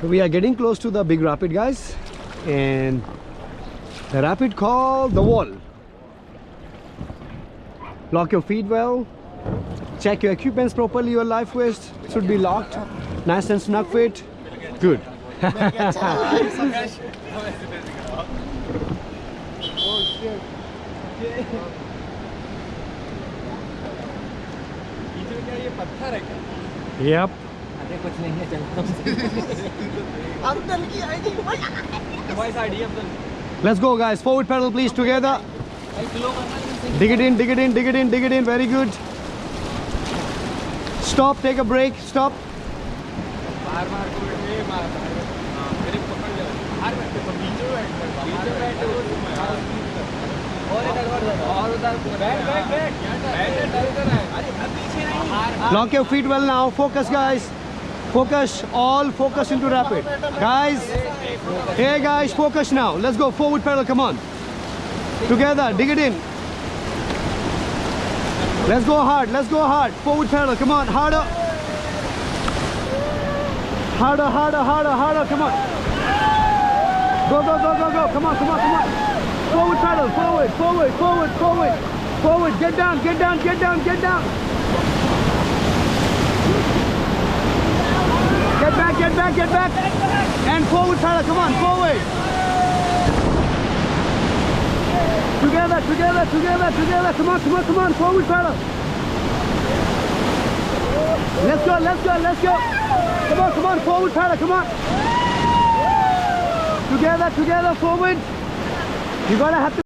We are getting close to the big rapid, guys, and the rapid called the Wall. Lock your feet well, check your equipments properly. Your life vest should be locked, nice and snug fit. Good. Yep. Let's go, guys. Forward pedal, please, together. Dig it in, dig it in, dig it in, dig it in. Very good. Stop, take a break, stop. Lock your feet well now. Focus, guys. Focus, all focus into rapid. Guys, hey guys, focus now. Let's go, forward pedal, come on. Together, dig it in. Let's go hard, let's go hard. Forward pedal, come on, harder. Harder, harder, harder, harder, come on. Go, go, go, go, go, come on, come on, come on. Forward pedal, forward, forward, forward, forward. Forward, get down, get down, get down, get down. Get back, get back, get back. And forward pedal, come on, forward. Together, together, together, together. Come on, come on, come on, forward pedal. Let's go, let's go, let's go. Come on, come on, forward pedal, come on. Together, together, forward. You gotta have to